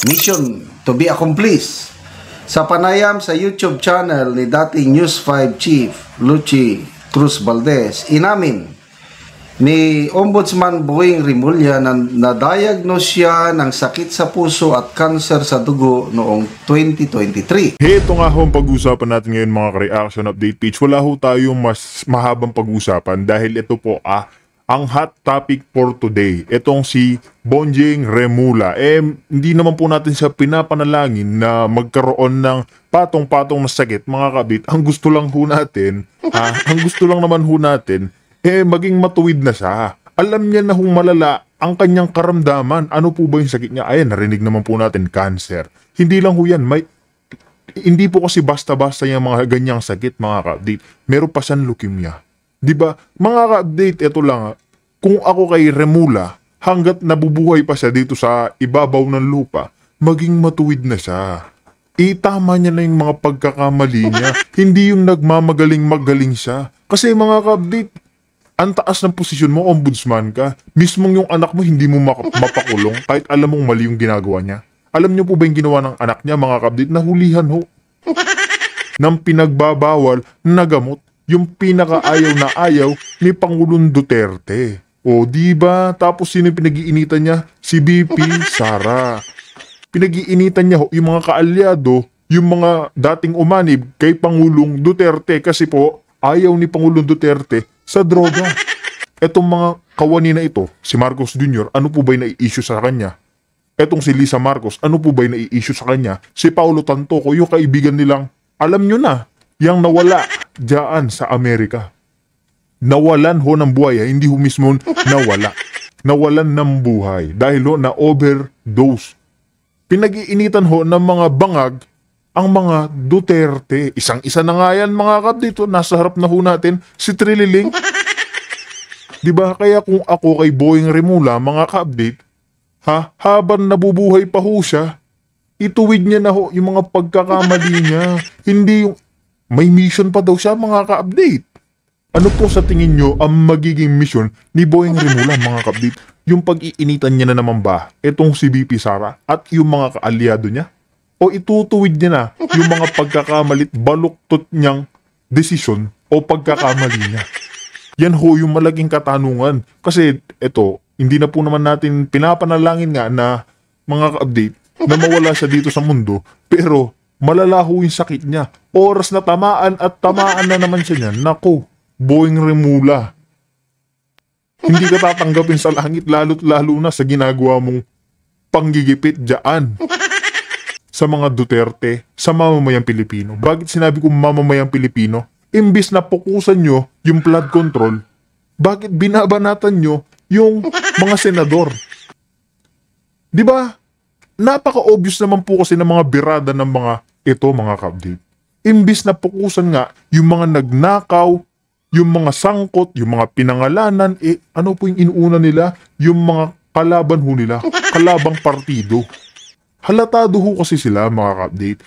mission to be accomplished. Sa panayam sa YouTube channel ni dating News 5 Chief Lucy Cruz Valdez, inamin ni Ombudsman Boying Rimulya na na-diagnose siya ng sakit sa puso at cancer sa dugo noong 2023. Ito nga ho ang pag-usapan natin ngayon mga ka-reaction update page. Wala ho tayong mas mahabang pag-usapan dahil ito po ang hot topic for today. Itong si Bonjing Rimulya. Hindi naman po natin siya pinapanalangin na magkaroon ng patong-patong na sakit mga kabit. Ang gusto lang ho natin, ang gusto lang naman ho natin, maging matuwid na siya. Alam niya na hong malala ang kanyang karamdaman. Ano po ba yung sakit niya? Ayan, narinig naman po natin, cancer. Hindi lang ho yan, hindi po kasi basta-basta yung mga ganyang sakit mga ka-update. Meron pa siyang leukemia. Diba? Mga ka-update, ito lang. Kung ako kay Rimulya, hanggat nabubuhay pa siya dito sa ibabaw ng lupa, maging matuwid na siya. Itama niya na yung mga pagkakamali niya. Hindi yung nagmamagaling-magaling siya. Kasi mga ka-update, ang taas ng posisyon mo, ombudsman ka. Mismong yung anak mo, hindi mo mapakulong kahit alam mong mali yung ginagawa niya. Alam niyo po ba yung ginawa ng anak niya, mga ka-update? Nahulihan ho. Ng pinagbabawal na gamot. Yung pinakaayaw na ayaw ni Pangulong Duterte. O, diba? Tapos sino yung pinag-iinitan niya? Si BP Sara. Pinag-iinitan niya ho, yung mga kaalyado, yung mga dating umanib kay Pangulong Duterte kasi po, ayaw ni Pangulong Duterte sa droga. Etong mga kawani na ito, si Marcos Jr., ano po ba yung nai-issue sa kanya? Etong si Lisa Marcos, ano po ba yung nai-issue sa kanya? Si Paulo Tantoco, yung kaibigan nilang, alam nyo na, yang nawala dyan sa Amerika. Nawalan ho ng buhay, hindi ho mismo nawala. Nawalan ng buhay dahil ho na overdose. Pinag-iinitan ho ng mga bangag ang mga Duterte. Isang-isa na nga yan mga kapdito. Nasa harap na ho natin si Trililing. Diba? Kaya kung ako kay Boying Rimulya, mga ka-update, habang nabubuhay pa ho siya, ituwid niya na ho yung mga pagkakamali niya. Hindi yung may mission pa daw siya mga ka-update. Ano po sa tingin nyo ang magiging mission ni Boying Rimulya mga ka-update? Yung pag-iinitan niya na naman ba itong si BP Sara at yung mga kaalyado niya? O itutuwid niya na yung mga pagkakamalit baluktot niyang desisyon o pagkakamali niya? Yan ho yung malaking katanungan. Kasi ito, hindi na po naman natin pinapanalangin nga na mga ka-update na mawala siya dito sa mundo. Pero malala ho yung sakit niya. Oras na tamaan at tamaan na naman siya niyan. Naku, Boying Rimulya. Hindi ka tatanggapin sa langit lalo't lalo na sa ginagawa mong panggigipit dyan sa mga Duterte, sa mamamayang Pilipino. Bakit sinabi kong mamamayang Pilipino? Imbis na pukusan nyo yung flood control, bakit binabanatan nyo yung mga senador? Diba? Napaka-obvious naman po kasi ng mga birada ng mga ito mga ka-update. Imbis na pukusan nga yung mga nagnakaw, yung mga sangkot, yung mga pinangalanan, ano po yung inuuna nila? Yung mga kalaban ho nila, kalabang partido. Halatado ho kasi sila mga ka-update.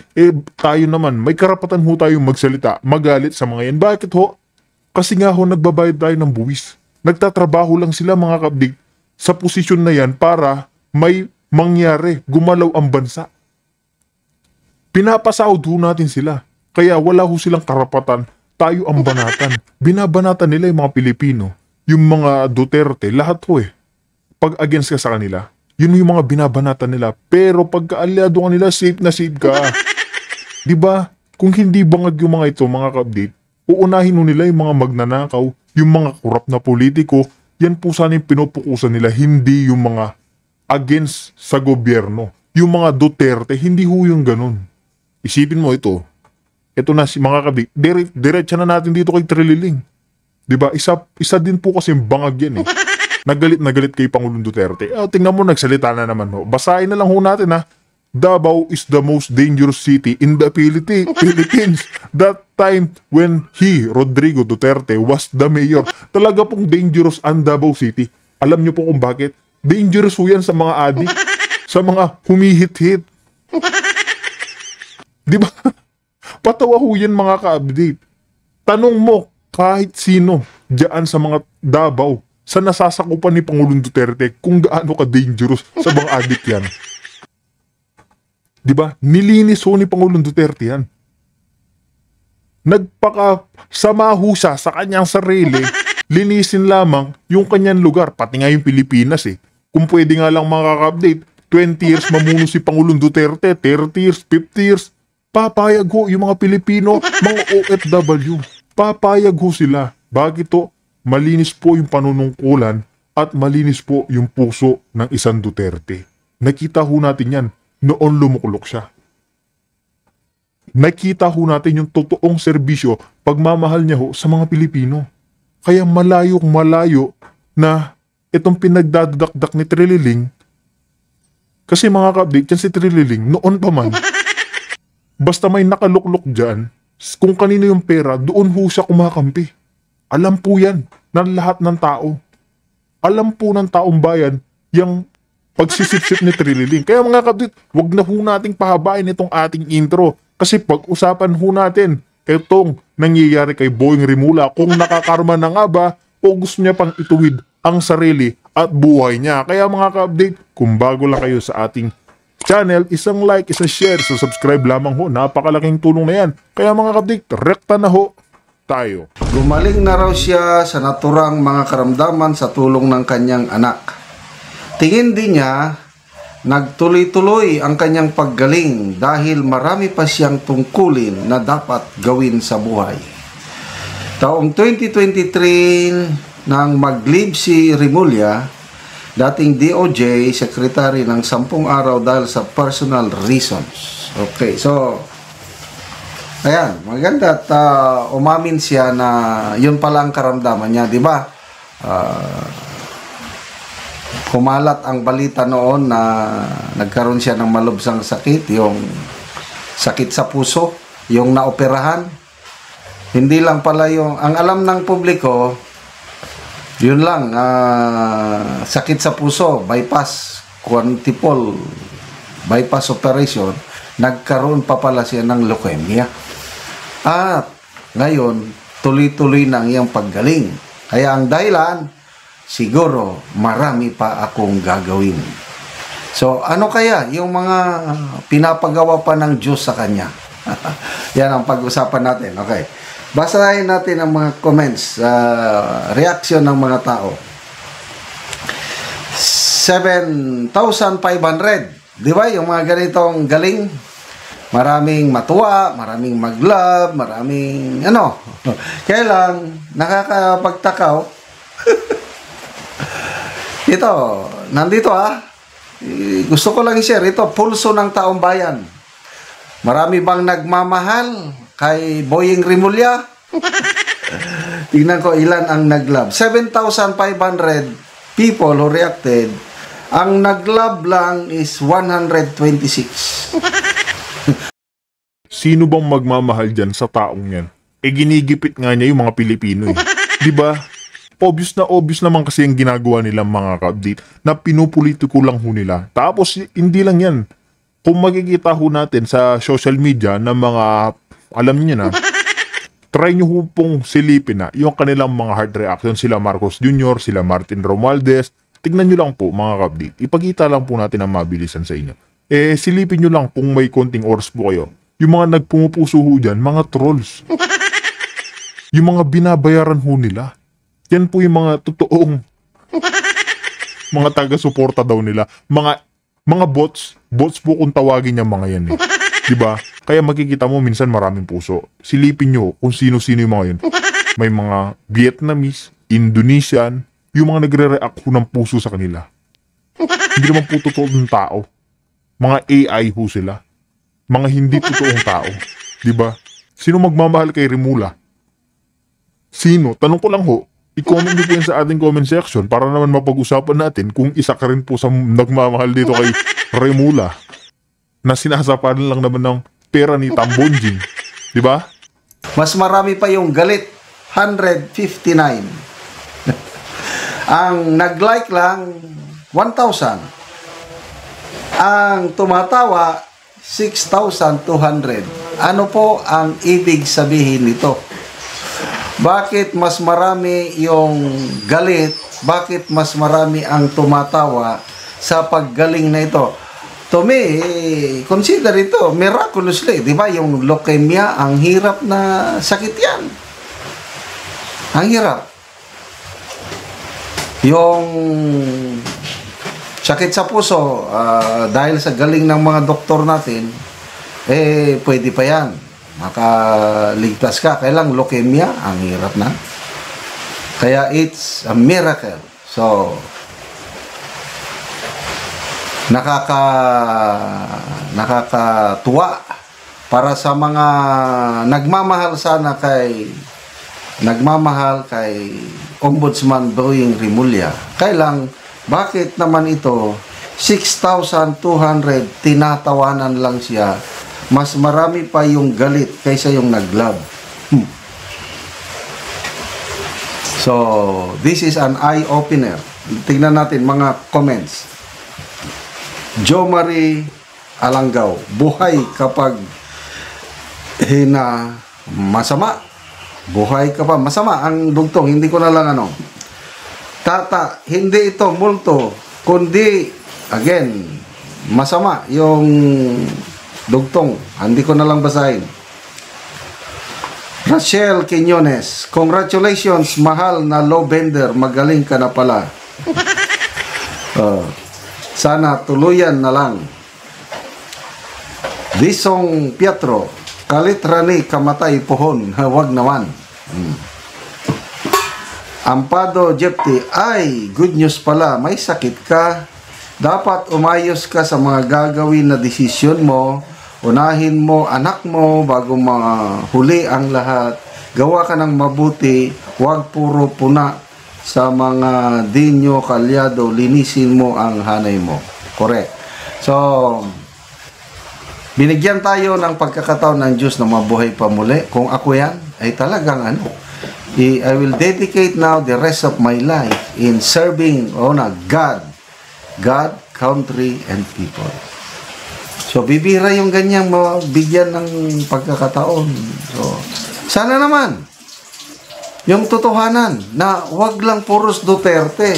Tayo naman, may karapatan ho tayong magsalita, magalit sa mga yan. Bakit ho? Kasi nga ho, nagbabayad tayo ng buwis. Nagtatrabaho lang sila mga ka-update sa posisyon na yan para may mangyari, gumalaw ang bansa. Pinapasahod ho natin sila. Kaya wala ho silang karapatan, tayo ang banatan. Binabanatan nila yung mga Pilipino, yung mga Duterte, lahat ho Pag against ka sa kanila, yun yung mga binabanatan nila. Pero pagka-alyado ka nila, safe na safe ka. Diba? Kung hindi bangag yung mga ito, mga ka-update, uunahin ho nila yung mga magnanakaw, yung mga korap na politiko, yan po sana yung pinupukusan nila, hindi yung mga against sa gobyerno. Yung mga Duterte, hindi ho yung ganun. Isipin mo ito. Ito na si mga kabit. Diretsa na natin dito kay Trililing. Diba? Isa din po kasi bangag yan Nagalit na galit kay Pangulong Duterte. Tingnan mo, nagsalita na naman ho. Basahin na lang ho natin Davao is the most dangerous city in the Philippines. That time when Rodrigo Duterte, was the mayor. Talaga pong dangerous ang Davao City. Alam niyo po kung bakit? Dangerous ho yan sa mga adik. Sa mga humihit-hit. Diba? Patawa ho yan mga ka-update. Tanong mo kahit sino diyan sa mga Davao, sa nasasakupan ni Pangulong Duterte, kung gaano ka-dangerous sa mga adik yan. Di ba? Nilinis ho ni Pangulong Duterte yan. Nagpakasama ho siya sa kanyang sarili, linisin lamang yung kanyang lugar, pati nga yung Pilipinas eh. Kung pwede nga lang makaka-update, 20 years mamuno si Pangulong Duterte, 30 years, 50 years, papayag ho yung mga Pilipino, mga OFW. Papayag ho sila. Bakit to? Malinis po yung panunungkulan at malinis po yung puso ng isang Duterte. Nakita ho natin yan noon lumukulok siya. Nakita ho natin yung totoong serbisyo, pagmamahal niya ho sa mga Pilipino. Kaya malayo na itong pinagdadakdak ni Trililing, kasi mga ka-update yan si Trililing, noon pa man, basta may nakaluklok dyan, kung kanino yung pera, doon ho siya kumakampi. Alam po yan ng lahat ng tao. Alam po ng taong bayan yung pagsisip-sip ni Trililing. Kaya mga ka-update, wag na ho nating pahabain itong ating intro. Kasi pag-usapan ho natin itong nangyayari kay Boying Rimula, kung nakakarma na nga ba o gusto niya pang ituwid ang sarili at buhay niya. Kaya mga ka-update, kung bago lang kayo sa ating channel, isang like, isang share, so subscribe lamang ho. Napakalaking tulong na yan. Kaya mga ka-update, rekta na ho tayo. Gumaling na raw siya sa naturang mga karamdaman sa tulong ng kanyang anak. Tingin din niya, nagtuloy-tuloy ang kanyang paggaling dahil marami pa siyang tungkulin na dapat gawin sa buhay. Taong 2023, nang mag-leave si Rimulya, dating DOJ Secretary ng 10 araw dahil sa personal reasons. Okay, so ayan, maganda at umamin siya na yun pala ang karamdaman niya, di ba? Kumalat ang balita noon na nagkaroon siya ng malubsang sakit, yung sakit sa puso, yung naoperahan. Hindi lang pala yung, ang alam ng publiko, yun lang, sakit sa puso, bypass, quadruple bypass operation, nagkaroon pa pala siya ng leukemia. At ngayon, tuloy-tuloy na ang iyang paggaling. Kaya ang dahilan, siguro marami pa akong gagawin. So, ano kaya yung mga pinapagawa pa ng Diyos sa kanya? Yan ang pag-usapan natin. Okay. Basahin natin ang mga comments, reaction ng mga tao. 7,500. Di ba? Yung mga ganitong galing. Maraming matuwa, maraming mag-love, maraming ano. Kaya lang, nakakapagtakaw. Ito, nandito gusto ko lang i-share. Ito, pulso ng taong bayan. Marami bang nagmamahal kay Boying Rimulya? Tingnan ko ilan ang nag-love. 7,500 people who reacted. Ang nag-love lang is 126. Sino bang magmamahal dyan sa taong yan? Ginigipit nga niya yung mga Pilipino eh. Diba? Obvious naman kasi yung ginagawa nilang mga ka-update na pinupolitiko lang ho nila. Tapos hindi lang yan. Kung makikita ho natin sa social media ng mga, alam niyo na, try nyo ho pong silipin na yung kanilang mga hard reaction, sila Marcos Jr., sila Martin Romualdez. Tignan nyo lang po mga ka-update. Ipakita lang po natin ang mabilisan sa inyo. Silipin nyo lang kung may konting oras po kayo. Yung mga nagpumupuso ho dyan, mga trolls. Yung mga binabayaran ho nila. Yan po yung mga totoong mga taga-suporta daw nila. Mga bots po kung tawagin niya mga yan eh. Diba? Kaya makikita mo minsan maraming puso. Silipin nyo kung sino-sino yung mga yun. May mga Vietnamese, Indonesian, yung mga nagre-react ho ng puso sa kanila. Hindi naman po totoo ng tao. Mga AI ho sila. Mga hindi totoong tao. Diba? Sino magmamahal kay Rimula? Sino? Tanong ko lang ho. I-comment nyo po yan sa ating comment section para naman mapag-usapan natin kung isa ka rin po sa nagmamahal dito kay Rimula na sinasapanan lang naman ng pera ni Tambonjing. Diba? Mas marami pa yung galit, 159. Ang nag-like lang, 1,000. Ang tumatawa, 6,200. Ano po ang ibig sabihin nito? Bakit mas marami yung galit? Bakit mas marami ang tumatawa sa paggaling na ito? to me, consider ito miraculously. Di ba yung leukemia, ang hirap na sakit yan. Ang hirap. Yung sakit sa puso, dahil sa galing ng mga doktor natin, pwede pa yan. Makaligtas ka. Kailang leukemia, ang hirap na. Kaya it's a miracle. So, nakakatuwa para sa mga nagmamahal kay Ombudsman Boying Rimulya. Kailang, bakit naman ito 6,200 tinatawanan lang siya, mas marami pa yung galit kaysa yung nag-love. So, this is an eye-opener. Tignan natin mga comments. Jo Marie Alanggaw, buhay kapag masama. Buhay ka pa. Masama ang dugtong. Hindi ko na lang ano. Tata, hindi ito multo. Kundi, again, masama yung dugtong. Hindi ko na lang basahin. Rachel Quiñones, congratulations, mahal na low bender. Magaling ka na pala. Sana tuluyan na lang. Disong Pietro, kalit rani kamatay pohon. Wag naman. Ampado Jepti, ay, good news pala. May sakit ka. Dapat umayos ka sa mga gagawin na desisyon mo. Unahin mo anak mo bago mahuli ang lahat. Gawa ka ng mabuti. Huwag puro puna sa mga dinyo kalyado. Linisin mo ang hanay mo. Correct. So, binigyan tayo ng pagkakataon ng Diyos na mabuhay pa muli. Kung ako yan, ay talagang I will dedicate now the rest of my life in serving God, country, and people. So, bibira yung ganyang mabigyan ng pagkakataon. So, sana naman, yung totohanan na wag lang puros Duterte.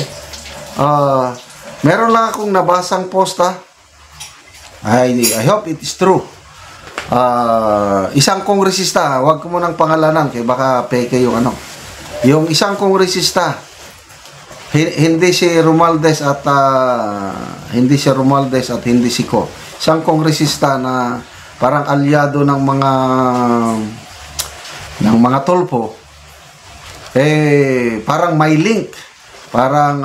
Meron lang akong nabasang posta. I hope it is true. Isang kongresista, wag ko munang pangalanan kaya baka peke yung yung isang kongresista, hindi si Romualdez at hindi si Romualdez at hindi si Ko. Isang kongresista na parang alyado ng mga tolpo, parang may link, parang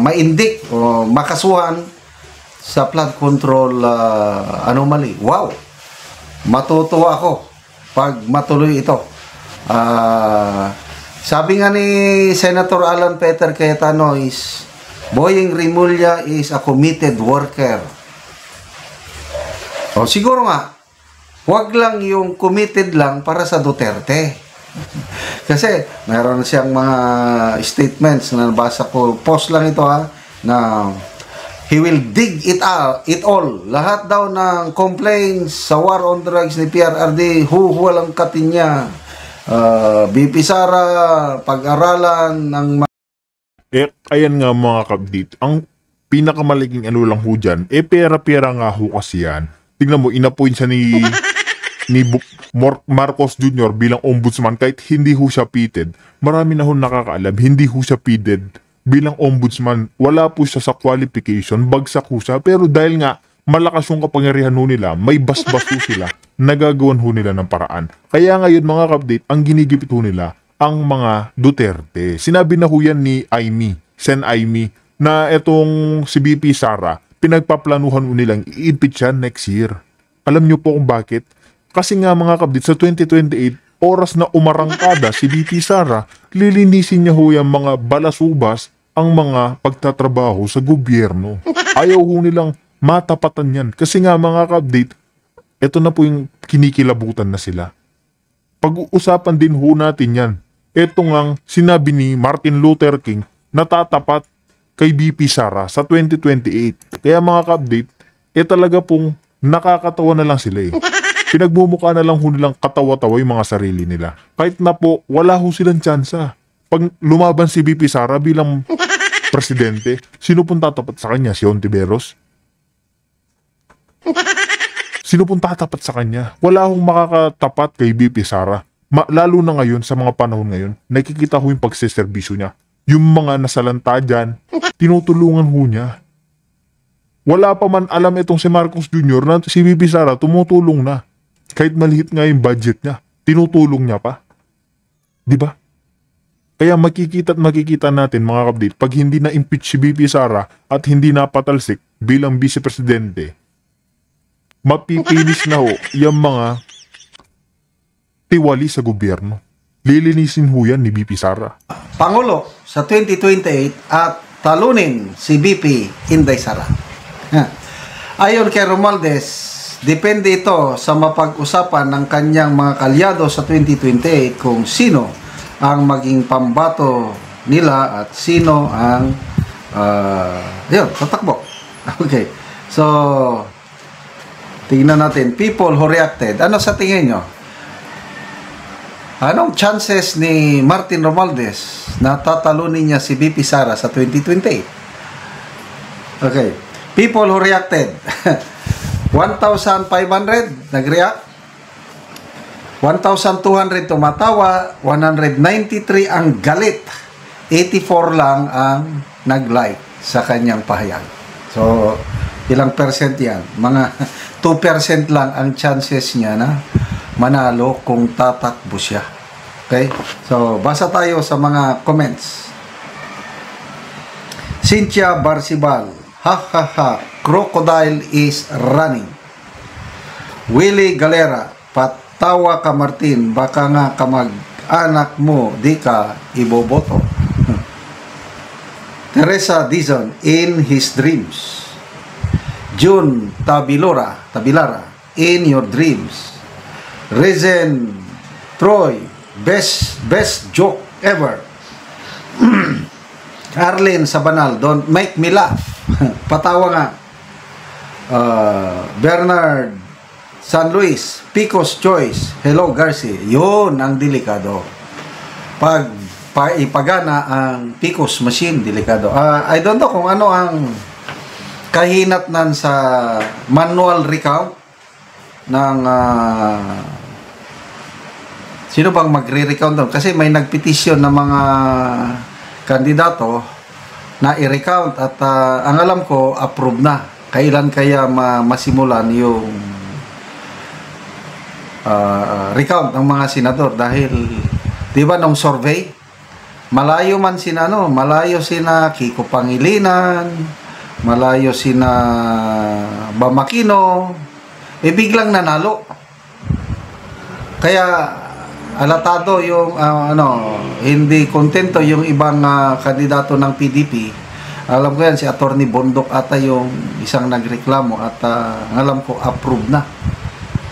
ma-indict o makasuhan sa flood control anomaly. Wow! Matutuwa ako pag matuloy ito. Sabi nga ni Senator Alan Peter Cayetano is, Boying Rimulya is a committed worker. O siguro nga, wag lang yung committed lang para sa Duterte. Kasi mayroon siyang mga statements na nabasa ko, post lang ito na he will dig it all. Lahat daw ng complaints sa war on drugs ni PRRD, walang katin niya. BP Sara, pag-aralan ng ayan nga mga kabdit, ang pinakamalaking lang ho dyan, pera-pera nga ho kasi yan. Tingnan mo, inappoint siya ni Marcos Jr. bilang ombudsman kahit hindi ho siya pitted. Marami na ho nakakaalam, hindi ho siya pitted bilang ombudsman. Wala po siya sa qualification, bagsak ho siya. Pero dahil nga malakas yung kapangyarihan ho nila, may basbas ho sila, nagagawan ho nila ng paraan. Kaya ngayon mga kabdate, ang ginigipit ho nila, ang mga Duterte. Sinabi na ho yan ni Sen Aimee, na etong si BP Sara, pinagpaplanuhan ho nilang i-impeach yan next year. Alam nyo po kung bakit? Kasi nga mga kabdit, sa 2028, oras na umarangkada si BP Sara, lilinisin niya ho yung mga balasubas ang mga pagtatrabaho sa gobyerno. Ayaw ho nilang matapatan yan. Kasi nga mga kabdit, ito na po yung kinikilabutan na sila. Pag-uusapan din ho natin yan. Ito ngang sinabi ni Martin Luther King na tatapat kay BP Sara sa 2028. Kaya mga kabdit, talaga pong nakakatawa na lang sila eh. Pinagmumukha na lang ho nilang katawa-tawa yung mga sarili nila. Kahit na po, wala ho silang tsansa. Pag lumaban si BP Sara bilang presidente, sino pong tatapat sa kanya? Si Ontiveros? Sino pong tatapat sa kanya? Wala akong makakatapat kay BP Sara. Lalo na ngayon, sa mga panahon ngayon, nakikita ko yung pagsiservisyo niya. Yung mga nasalanta dyan, tinutulungan ho niya. Wala pa man alam itong si Marcos Jr. na si BP Sara tumutulong na. Kahit maliit nga yung budget niya, tinutulong niya pa. Di ba? Kaya makikita natin mga kapatid, pag hindi na-impeach si BP Sara at hindi napatalsik bilang vice-presidente, mapipinis na ho yung mga tiwali sa gobyerno. Lilinisin ho yan ni BP Sara. Pangulo sa 2028 at talunin si BP Inday Sara. Ayon kay Romualdez, depende ito sa mapag-usapan ng kanyang mga kalyado sa 2028 kung sino ang maging pambato nila at sino ang tatakbo. Okay. So, tingnan natin. People who reacted. Ano sa tingin nyo? Anong chances ni Martin Romualdez na tatalunin niya si BP Sara sa 2028? Okay. People who reacted. 1,500 nag-react. 1,200 tumatawa, 193 ang galit, 84 lang ang nag-like sa kanyang pahayag. So, ilang percent yan? Mga 2% lang ang chances niya na manalo kung tatakbo siya. Okay? So, basa tayo sa mga comments. Cynthia Barsibal, ha ha ha, crocodile is running. Willie Galera, tawa ka Martin, baka nga kamag-anak mo di ka iboboto. Teresa Dizon, in his dreams. June Tabilara, in your dreams. Rezen Troy, best joke ever. Arlene Sabanal, don't make me laugh. Patawa nga. Bernard San Luis, Picos Choice, hello Garcia. Yun ang delikado. Pag ipagana ang Picos machine, delikado. I don't know kung ano ang kahinatnan sa manual recount ng sino bang magre-recount doon? Kasi may nagpetisyon ng mga kandidato na i-recount at ang alam ko, approve na. Kailan kaya masimulan yung recount ng mga senador dahil di ba nung survey malayo man malayo sina Kiko Pangilinan, malayo sina Bamakino, biglang nanalo. Kaya alatado yung hindi kontento yung ibang kandidato ng PDP. Alam ko yan si Attorney Bondok ata yung isang nagreklamo at alam ko approve na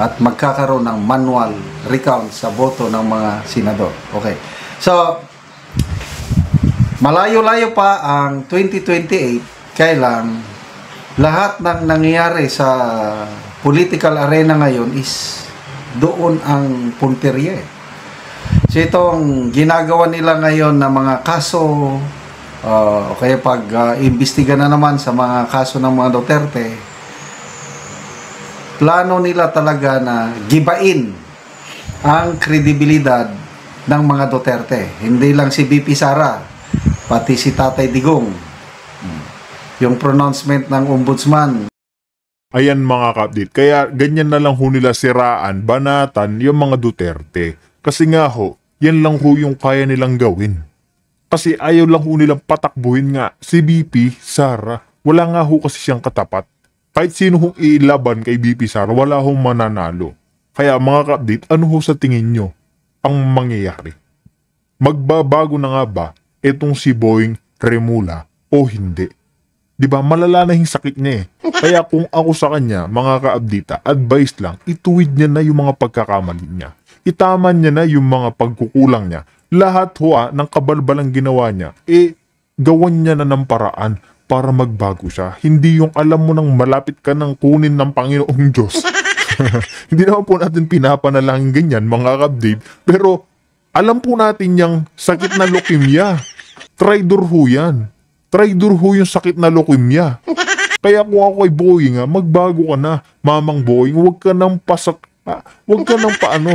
at magkakaroon ng manual recount sa boto ng mga senador. Okay. So, malayo-layo pa ang 2028, kailang lahat ng nangyayari sa political arena ngayon is doon ang punteriya. So, itong ginagawa nila ngayon na mga kaso, kaya pag-imbestiga na naman sa mga kaso ng mga Duterte, plano nila talaga na gibain ang kredibilidad ng mga Duterte. Hindi lang si BP Sara, pati si Tatay Digong. Yung pronouncement ng ombudsman. Ayan mga kapatid, kaya ganyan na lang ho nila siraan, banatan yung mga Duterte. Kasi nga ho, yan lang ho yung kaya nilang gawin. Kasi ayaw lang ho nilang patakbuhin nga si BP Sara. Wala nga ho kasi siyang katapat. Kahit sino hong ilaban kay BP Sara, wala hong mananalo. Kaya mga ka-update, ano ho sa tingin nyo ang mangyayari? Magbabago na nga ba itong si Boying Remula o hindi? Diba, malala na yung sakit niya eh. Kaya kung ako sa kanya, mga ka-update, advice lang, ituwid niya na yung mga pagkakamali niya. Itaman niya na yung mga pagkukulang niya. Lahat ho ng kabalbalang ginawa niya, gawan niya na ng paraan para magbago siya. Hindi yung alam mo nang malapit ka ng kunin ng Panginoong Diyos. Hindi naman po natin pinapanalangin ganyan, mga ka-update. Pero alam po natin yung sakit na leukemia. Traitor ho yan. Traitor ho yung sakit na leukemia. Kaya kung ako ay Boying, magbago ka na. Mamang Boying, huwag ka nang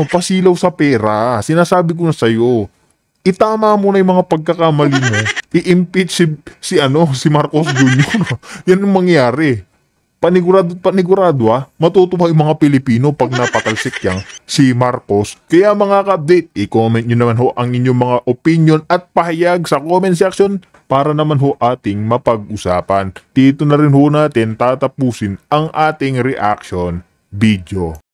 pasilaw sa pera. Sinasabi ko na sa'yo. Itama mo na yung mga pagkakamali mo. I-impeach si Marcos Jr. Yan ang mangyari. Panigurado matutuwa yung mga Pilipino pag napatalsik yang si Marcos. Kaya mga ka-update, i-comment nyo naman ho ang inyong mga opinion at pahayag sa comment section para naman ho ating mapag-usapan. Dito na rin ho natin tatapusin ang ating reaction video.